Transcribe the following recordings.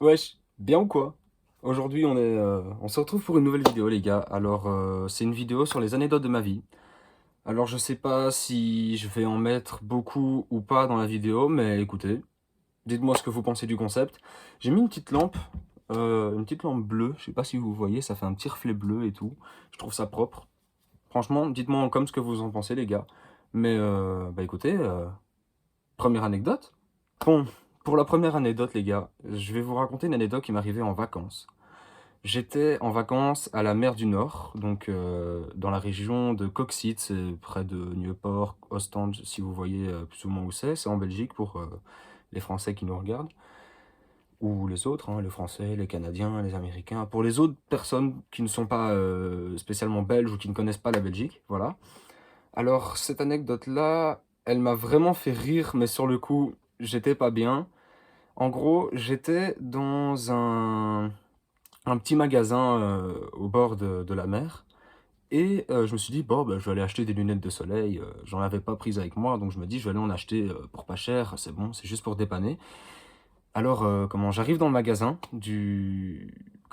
Wesh, bien ou quoi? Aujourd'hui, on se retrouve pour une nouvelle vidéo, les gars. Alors, c'est une vidéo sur les anecdotes de ma vie. Alors, je sais pas si je vais en mettre beaucoup ou pas dans la vidéo, mais écoutez, dites-moi ce que vous pensez du concept. J'ai mis une petite lampe bleue. Je sais pas si vous voyez, ça fait un petit reflet bleu et tout. Je trouve ça propre. Franchement, dites-moi comme ce que vous en pensez, les gars. Mais, bah écoutez, première anecdote. Bon, pour la première anecdote, les gars, je vais vous raconter une anecdote qui m'est arrivée en vacances. J'étais en vacances à la mer du Nord, donc dans la région de Coxyde, c'est près de Nieuwpoort, Ostende, si vous voyez plus ou moins où c'est. C'est en Belgique pour les Français qui nous regardent, ou les autres, hein, les Français, les Canadiens, les Américains. Pour les autres personnes qui ne sont pas spécialement belges ou qui ne connaissent pas la Belgique, voilà. Alors cette anecdote-là, elle m'a vraiment fait rire, mais sur le coup, j'étais pas bien. En gros, j'étais dans un petit magasin au bord de la mer. Et je me suis dit, bon, bah, je vais aller acheter des lunettes de soleil. J'en avais pas prises avec moi, donc je me dis, je vais aller en acheter pour pas cher. C'est bon, c'est juste pour dépanner. Alors, comment j'arrive dans le magasin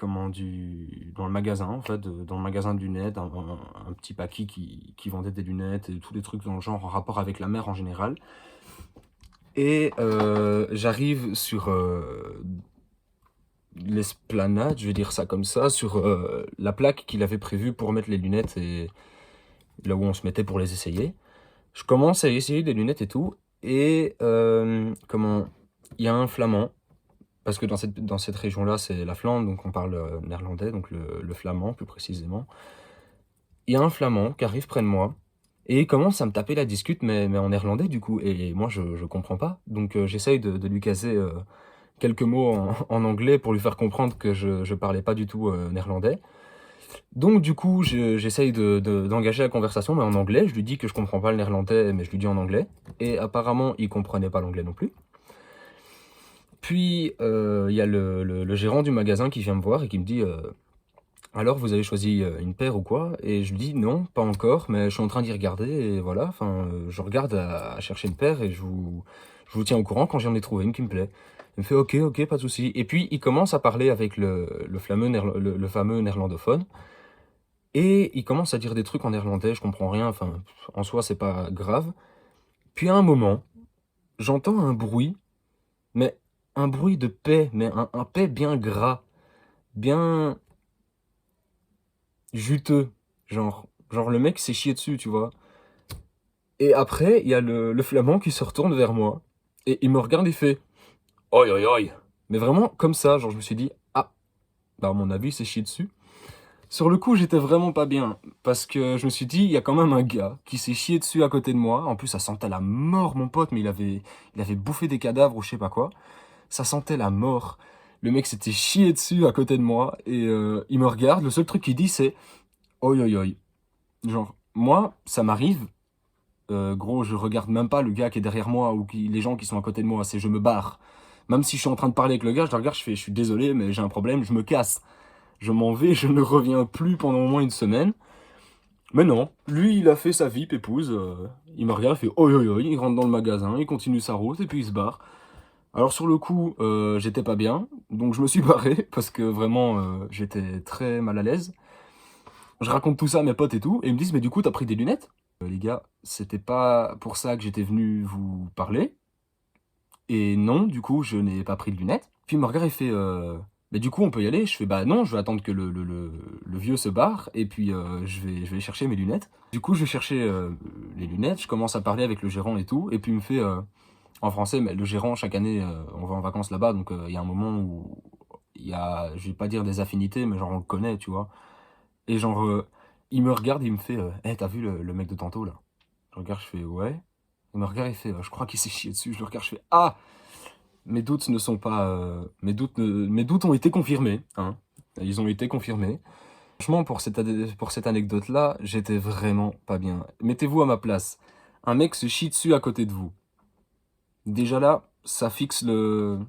dans le magasin en fait, dans le magasin de lunettes, un petit paquet qui vendait des lunettes et tous les trucs dans le genre en rapport avec la mer en général. Et j'arrive sur l'esplanade, je vais dire ça comme ça, sur la plaque qu'il avait prévue pour mettre les lunettes et là où on se mettait pour les essayer. Je commence à essayer des lunettes et tout, et il y a un flamand, parce que dans cette région-là, c'est la Flandre, donc on parle néerlandais, donc le flamand plus précisément. Il y a un flamand qui arrive près de moi, et il commence à me taper la discute, mais en néerlandais du coup, et moi je comprends pas, donc j'essaye de lui caser quelques mots en anglais pour lui faire comprendre que je parlais pas du tout néerlandais. Donc du coup, j'essaye d'engager la conversation, mais en anglais. Je lui dis que je comprends pas le néerlandais, mais je lui dis en anglais. Et apparemment, il comprenait pas l'anglais non plus. Puis, il y a le gérant du magasin qui vient me voir et qui me dit alors, vous avez choisi une paire ou quoi? Et je lui dis non, pas encore, mais je suis en train d'y regarder et voilà. Enfin, je regarde à chercher une paire et je vous tiens au courant quand j'en ai trouvé une qui me plaît. Il me fait ok, ok, pas de souci. Et puis, il commence à parler avec le fameux néerlandophone. Et il commence à dire des trucs en néerlandais, je comprends rien, enfin, en soi, c'est pas grave. Puis à un moment, j'entends un bruit, mais un bruit de paix, mais un paix bien gras, bien juteux. Genre le mec s'est chié dessus, tu vois. Et après, il y a le flamand qui se retourne vers moi, et il me regarde et fait oi oi oi. Mais vraiment comme ça, genre je me suis dit, ah, bah à mon avis, il s'est chié dessus. Sur le coup, j'étais vraiment pas bien, parce que je me suis dit, il y a quand même un gars qui s'est chié dessus à côté de moi. En plus, ça sentait la mort, mon pote, mais il avait bouffé des cadavres ou je sais pas quoi. Ça sentait la mort. Le mec s'était chié dessus à côté de moi, et il me regarde. Le seul truc qu'il dit, c'est oi oi oi. Genre, moi, ça m'arrive. Gros, je regarde même pas le gars qui est derrière moi ou les gens qui sont à côté de moi. C'est je me barre. Même si je suis en train de parler avec le gars, je le regarde, je suis désolé, mais j'ai un problème, je me casse. Je m'en vais, je ne reviens plus pendant au moins une semaine. Mais non, lui il a fait sa vie, pépouze, il me regarde, il fait oi oi oi, il rentre dans le magasin, il continue sa route et puis il se barre. Alors sur le coup, j'étais pas bien, donc je me suis barré parce que vraiment j'étais très mal à l'aise. Je raconte tout ça à mes potes et tout, et ils me disent mais du coup t'as pris des lunettes? Les gars, c'était pas pour ça que j'étais venu vous parler, et non, du coup je n'ai pas pris de lunettes. Puis il me regarde et fait mais du coup on peut y aller? Je fais bah non, je vais attendre que le vieux se barre et puis je vais chercher mes lunettes. Du coup je vais chercher les lunettes, je commence à parler avec le gérant et tout, et puis il me fait en français, mais le gérant chaque année on va en vacances là-bas, donc il y a un moment où il y a, je vais pas dire des affinités, mais genre on le connaît, tu vois. Et genre il me regarde, il me fait hey, t'as vu le mec de tantôt là? Je regarde, je fais ouais. Il me regarde, il fait je crois qu'il s'est chié dessus. Je le regarde, je fais ah! Mes doutes ne sont pas. Mes doutes ont été confirmés, hein. Ils ont été confirmés. Franchement, pour cette anecdote-là, j'étais vraiment pas bien. Mettez-vous à ma place. Un mec se chie dessus à côté de vous. Déjà là, ça fixe le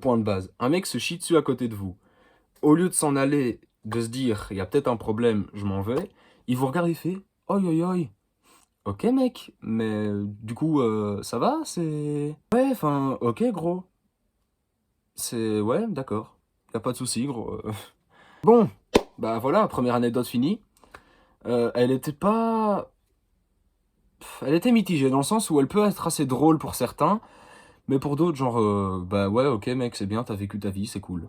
point de base. Un mec se chie dessus à côté de vous. Au lieu de s'en aller, de se dire, il y a peut-être un problème, je m'en vais, il vous regarde et fait, oi oi oi. Ok mec, mais du coup, ça va, c'est... Ouais, enfin, ok gros. C'est... Ouais, d'accord. Y a pas de souci, gros. Bon, bah voilà, première anecdote finie. Elle était pas... Elle était mitigée, dans le sens où elle peut être assez drôle pour certains, mais pour d'autres, genre, bah ouais, ok mec, c'est bien, t'as vécu ta vie, c'est cool.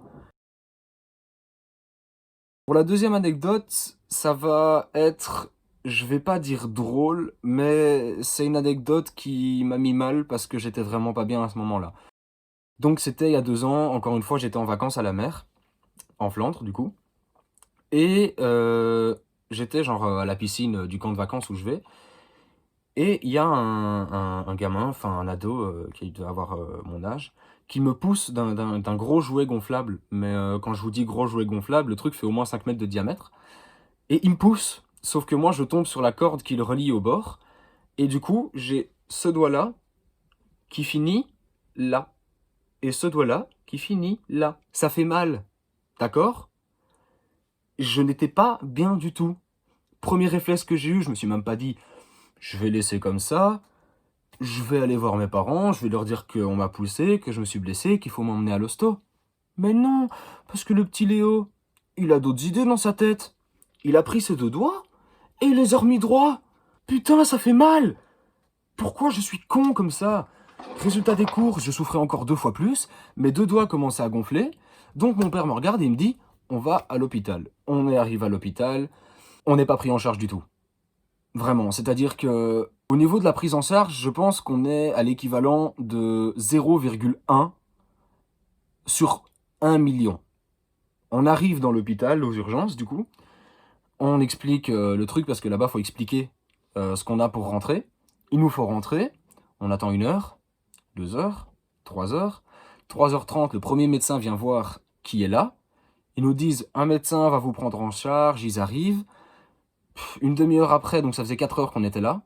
Pour la deuxième anecdote, ça va être, je vais pas dire drôle, mais c'est une anecdote qui m'a mis mal parce que j'étais vraiment pas bien à ce moment-là. Donc c'était il y a 2 ans, encore une fois, j'étais en vacances à la mer, en Flandre du coup, et j'étais genre à la piscine du camp de vacances où je vais, et il y a un gamin, enfin un ado, qui doit avoir mon âge, qui me pousse d'un gros jouet gonflable. Mais quand je vous dis gros jouet gonflable, le truc fait au moins 5 mètres de diamètre. Et il me pousse, sauf que moi je tombe sur la corde qui le relie au bord. Et du coup, j'ai ce doigt-là qui finit là. Et ce doigt-là qui finit là. Ça fait mal, d'accord? Je n'étais pas bien du tout. Premier réflexe que j'ai eu, je me suis même pas dit, je vais laisser comme ça. Je vais aller voir mes parents, je vais leur dire qu'on m'a poussé, que je me suis blessé, qu'il faut m'emmener à l'hosto. Mais non, parce que le petit Léo, il a d'autres idées dans sa tête. Il a pris ses 2 doigts et il les a remis droits. Putain, ça fait mal. Pourquoi je suis con comme ça? Résultat des cours, je souffrais encore 2 fois plus, mes 2 doigts commençaient à gonfler, donc mon père me regarde et il me dit, on va à l'hôpital. On est arrivé à l'hôpital, on n'est pas pris en charge du tout. Vraiment, c'est-à-dire que au niveau de la prise en charge, je pense qu'on est à l'équivalent de 0,1 sur 1 million. On arrive dans l'hôpital, aux urgences, du coup. On explique le truc, parce que là-bas, il faut expliquer ce qu'on a pour rentrer. Il nous faut rentrer. On attend 1 heure, 2 heures, 3 heures. 3h30, le premier médecin vient voir qui est là. Ils nous disent, un médecin va vous prendre en charge, ils arrivent. Une demi-heure après, donc ça faisait 4 heures qu'on était là.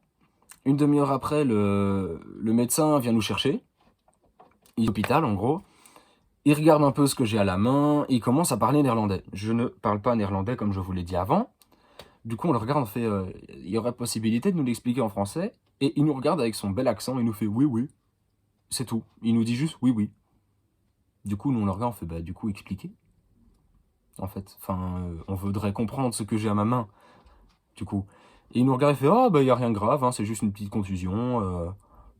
Une demi-heure après, le médecin vient nous chercher. Il est à l'hôpital, en gros. Il regarde un peu ce que j'ai à la main. Il commence à parler néerlandais. Je ne parle pas néerlandais comme je vous l'ai dit avant. Du coup, on le regarde, on fait il y aurait possibilité de nous l'expliquer en français. Et il nous regarde avec son bel accent. Il nous fait oui, oui. C'est tout. Il nous dit juste oui, oui. Du coup, nous, on le regarde, on fait bah, du coup, expliquez. En fait, enfin, on voudrait comprendre ce que j'ai à ma main. Du coup. Et il nous regarde et fait ah, bah, il n'y a rien de grave, hein, c'est juste une petite contusion.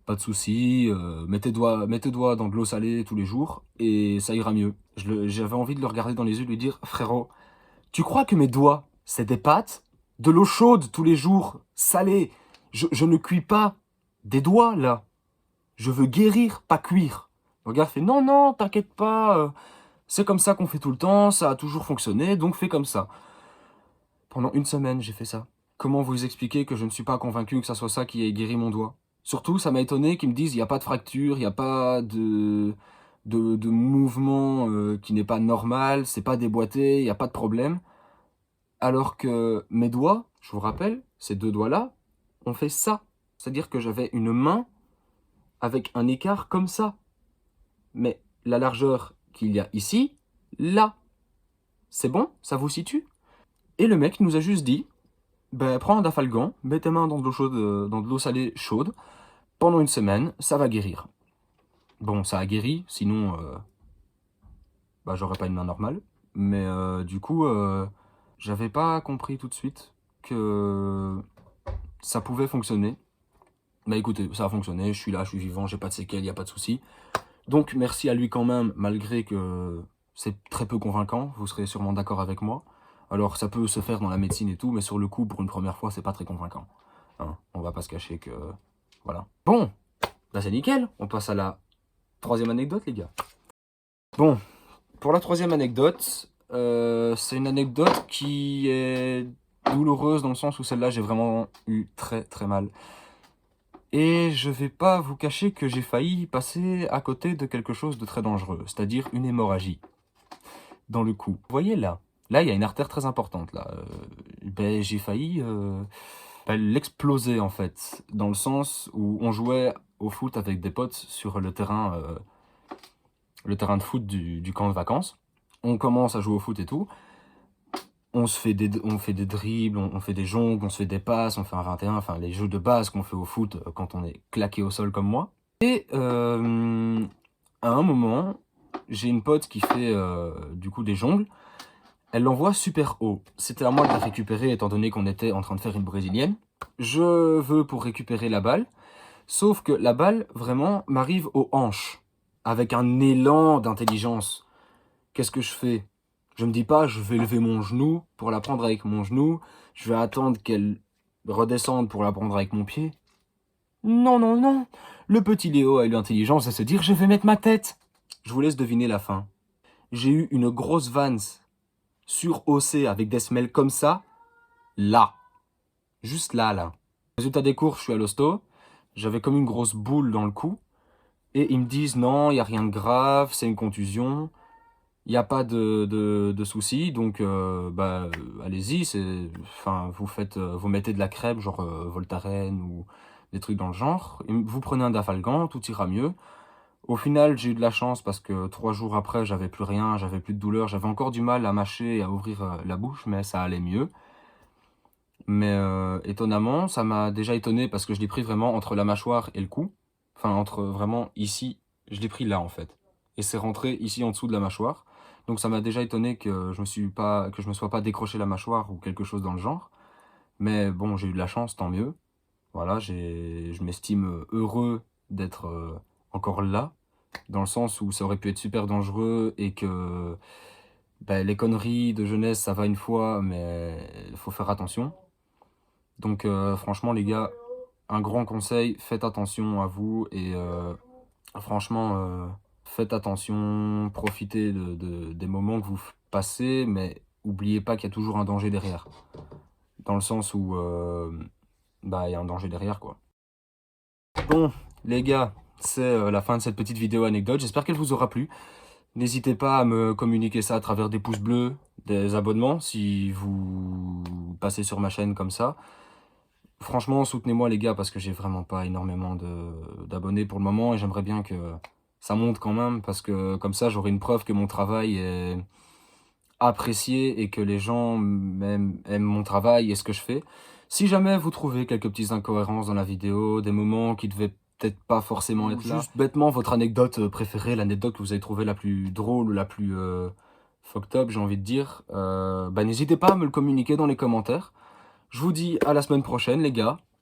Pas de soucis, mets tes doigts dans de l'eau salée tous les jours et ça ira mieux. J'avais envie de le regarder dans les yeux et de lui dire, frérot, tu crois que mes doigts, c'est des pâtes? De l'eau chaude tous les jours, salée. Je ne cuis pas des doigts, là. Je veux guérir, pas cuire. Le gars fait, non, non, t'inquiète pas, c'est comme ça qu'on fait tout le temps, ça a toujours fonctionné, donc fais comme ça. Pendant 1 semaine, j'ai fait ça. Comment vous expliquer que je ne suis pas convaincu que ça soit ça qui ait guéri mon doigt? Surtout, ça m'a étonné qu'ils me disent il n'y a pas de fracture, il n'y a pas de mouvement qui n'est pas normal, c'est pas déboîté, il n'y a pas de problème. Alors que mes doigts, je vous rappelle, ces 2 doigts-là, ont fait ça. C'est-à-dire que j'avais une main avec un écart comme ça. Mais la largeur qu'il y a ici, là. C'est bon? Ça vous situe? Et le mec nous a juste dit, ben, prends un dafalgan, mets tes mains dans de l'eau chaude, dans de l'eau salée chaude. Pendant 1 semaine, ça va guérir. Bon, ça a guéri, sinon, bah, j'aurais pas une main normale. Mais du coup, j'avais pas compris tout de suite que ça pouvait fonctionner. Mais écoutez, ça a fonctionné, je suis là, je suis vivant, j'ai pas de séquelles, y a pas de souci. Donc merci à lui quand même, malgré que c'est très peu convaincant, vous serez sûrement d'accord avec moi. Alors ça peut se faire dans la médecine et tout, mais sur le coup, pour une première fois, c'est pas très convaincant. Hein, on va pas se cacher que... Voilà. Bon, bah c'est nickel, on passe à la troisième anecdote, les gars. Bon, pour la troisième anecdote, c'est une anecdote qui est douloureuse dans le sens où celle-là, j'ai vraiment eu très très mal. Et je vais pas vous cacher que j'ai failli passer à côté de quelque chose de très dangereux, c'est-à-dire une hémorragie dans le cou. Vous voyez là? Là, il y a une artère très importante, là. Ben, j'ai failli l'exploser, en fait, dans le sens où on jouait au foot avec des potes sur le terrain de foot du camp de vacances. On commence à jouer au foot et tout. On fait des dribbles, on fait des jongles, on se fait des passes, on fait un 21, enfin les jeux de base qu'on fait au foot quand on est claqué au sol comme moi. Et à un moment, j'ai une pote qui fait du coup des jongles. Elle l'envoie super haut. C'était à moi de la récupérer étant donné qu'on était en train de faire une brésilienne. Je veux pour récupérer la balle. Sauf que la balle, vraiment, m'arrive aux hanches. Avec un élan d'intelligence. Qu'est-ce que je fais? Je me dis pas, je vais lever mon genou pour la prendre avec mon genou. Je vais attendre qu'elle redescende pour la prendre avec mon pied. Non, non, non. Le petit Léo a eu l'intelligence de se dire, je vais mettre ma tête. Je vous laisse deviner la fin. J'ai eu une grosse Vans surhaussée avec des semelles comme ça. Là. Juste là, là. Résultat des cours, je suis à l'hosto. J'avais comme une grosse boule dans le cou. Et ils me disent non, il n'y a rien de grave, c'est une contusion. Il n'y a pas de soucis, donc allez-y. Enfin, vous mettez de la crème, genre Voltaren ou des trucs dans le genre. Et vous prenez un Dafalgan, tout ira mieux. Au final, j'ai eu de la chance parce que 3 jours après, j'avais plus rien, j'avais plus de douleur. J'avais encore du mal à mâcher et à ouvrir la bouche, mais ça allait mieux. Mais étonnamment, ça m'a déjà étonné parce que je l'ai pris vraiment entre la mâchoire et le cou. Enfin, entre vraiment ici, je l'ai pris là en fait. Et c'est rentré ici en dessous de la mâchoire. Donc ça m'a déjà étonné que je me sois pas décroché la mâchoire ou quelque chose dans le genre. Mais bon, j'ai eu de la chance, tant mieux. Voilà, je m'estime heureux d'être encore là. Dans le sens où ça aurait pu être super dangereux et que les conneries de jeunesse, ça va une fois, mais il faut faire attention. Donc franchement les gars, un grand conseil, faites attention à vous et franchement faites attention, profitez des moments que vous passez, mais oubliez pas qu'il y a toujours un danger derrière. Dans le sens où il y a un danger derrière quoi. Bon les gars, c'est la fin de cette petite vidéo anecdote, j'espère qu'elle vous aura plu. N'hésitez pas à me communiquer ça à travers des pouces bleus, des abonnements si vous passez sur ma chaîne comme ça. Franchement, soutenez-moi les gars parce que j'ai vraiment pas énormément d'abonnés pour le moment et j'aimerais bien que ça monte quand même parce que comme ça j'aurai une preuve que mon travail est apprécié et que les gens aiment mon travail et ce que je fais. Si jamais vous trouvez quelques petites incohérences dans la vidéo, des moments qui devaient peut-être pas forcément être là, juste bêtement votre anecdote préférée, l'anecdote que vous avez trouvée la plus drôle ou la plus fucked up, j'ai envie de dire, n'hésitez pas à me le communiquer dans les commentaires. Je vous dis à la semaine prochaine les gars.